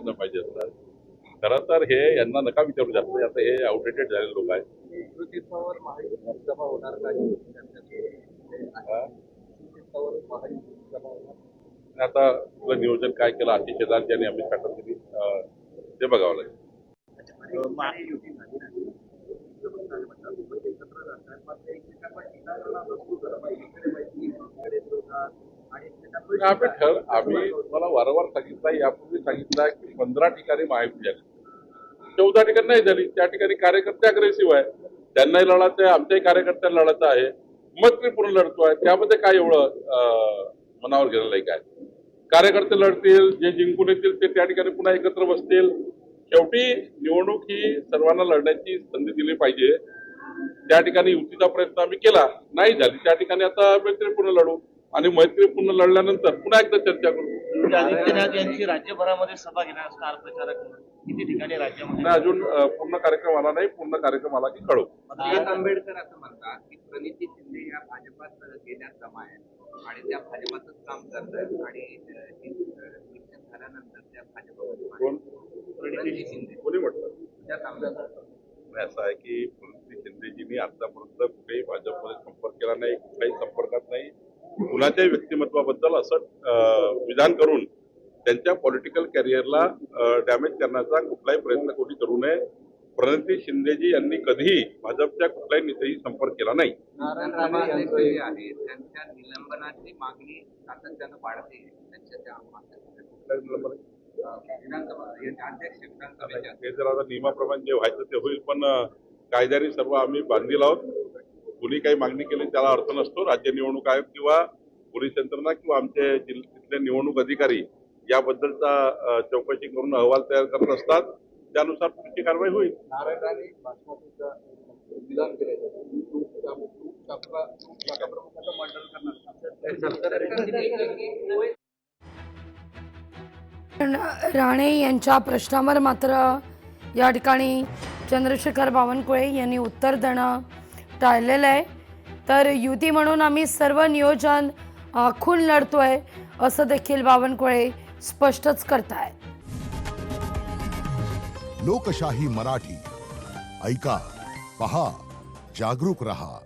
प्रयत्न पाहिजे असतात. खरं तर हे यांना नका विचारू जास्त, आता हे आउटडेटेड झालेले लोक आहेत. युतीवर महायुती सभा होणार नाही हा? आता तुला नियोजन काय केलं आधी शेजारची आणि अमित ठाकरे ते बघावं लागेल. आम्ही मला वारंवार सांगितलं, यापूर्वी सांगितलं की 15 ठिकाणी महायुती झाली, 14 ठिकाणी नाही झाली. त्या ठिकाणी कार्यकर्ते अग्रेसिव्ह आहे, त्यांनाही लढायचं आहे, आमच्याही कार्यकर्त्यांना लढायचं आहे, मैत्रीपूर्ण लढतोय. त्यामध्ये काय एवढं मनावर घेणं नाही. काय कार्यकर्ते लढतील, जे जिंकून येतील ते त्या ठिकाणी पुन्हा एकत्र बसतील. शेवटी निवडणूक ही सर्वांना लढण्याची संधी दिली पाहिजे. त्या ठिकाणी युतीचा प्रयत्न आम्ही केला, नाही झाली. त्या ठिकाणी आता मैत्रीपूर्ण लढू आणि मैत्रीपूर्ण लढल्यानंतर पुन्हा एकदा चर्चा करू. आदित्यनाथ यांची राज्यभरामध्ये सभा घेणार स्टार प्रचारक किती ठिकाणी राज्यामध्ये अजून पूर्ण कार्यक्रम आला नाही. पूर्ण कार्यक्रम आला की कळू. आंबेडकर असं म्हणतात की प्रणिती शिंदे या भाजपात गेल्या जमा आहेत आणि त्या भाजपातच काम करतात आणि इलेक्शन झाल्यानंतर त्या भाजपमध्ये प्रणिती शिंदे कोणी म्हटलं? त्यात आमदार असं आहे की प्रणिती शिंदेजींनी आतापर्यंत कुठेही भाजपमध्ये संपर्क केला नाही, कुठल्याही संपर्कात नाही. कुणाच्याही व्यक्तिमत्वाबद्दल असं विधान करून त्यांच्या पॉलिटिकल कॅरियरला डॅमेज करण्याचा कुठलाही प्रयत्न कोणी करू नये. प्रणिती शिंदेजी यांनी कधीही भाजपच्या कुठल्याही नेत्याशी संपर्क केला नाही. नारायण राणे जे आहेत त्यांच्या निलंबनाची मागणी सातत्यानं वाढते. त्यांच्या त्या विधानसभा अध्यक्ष विधानसभेच्या ते जर आता नियमाप्रमाणे जे व्हायचं ते होईल, पण कायद्याने सर्व आम्ही बांधील आहोत. कुणी काही मागणी केली त्याला अर्थ नसतो. राज्य निवडणूक आयोग किंवा पोलीस यंत्रणा किंवा आमचे तिथले निवडणूक अधिकारी याबद्दलचा चौकशी करून अहवाल तयार करत असतात. त्यानुसार पुढची कारवाई होईल. नारायण राणे भाजपाचं विधान केलं राणे यांच्या प्रश्नावर मात्र या ठिकाणी चंद्रशेखर बावनकुळे यांनी उत्तर देणं टाळलेलं आहे. तर युती म्हणून आम्ही सर्व नियोजन आखून लढतोय असं देखील बावनकुळे स्पष्टच करतायत. लोकशाही मराठी ऐका, पहा, जागरूक रहा.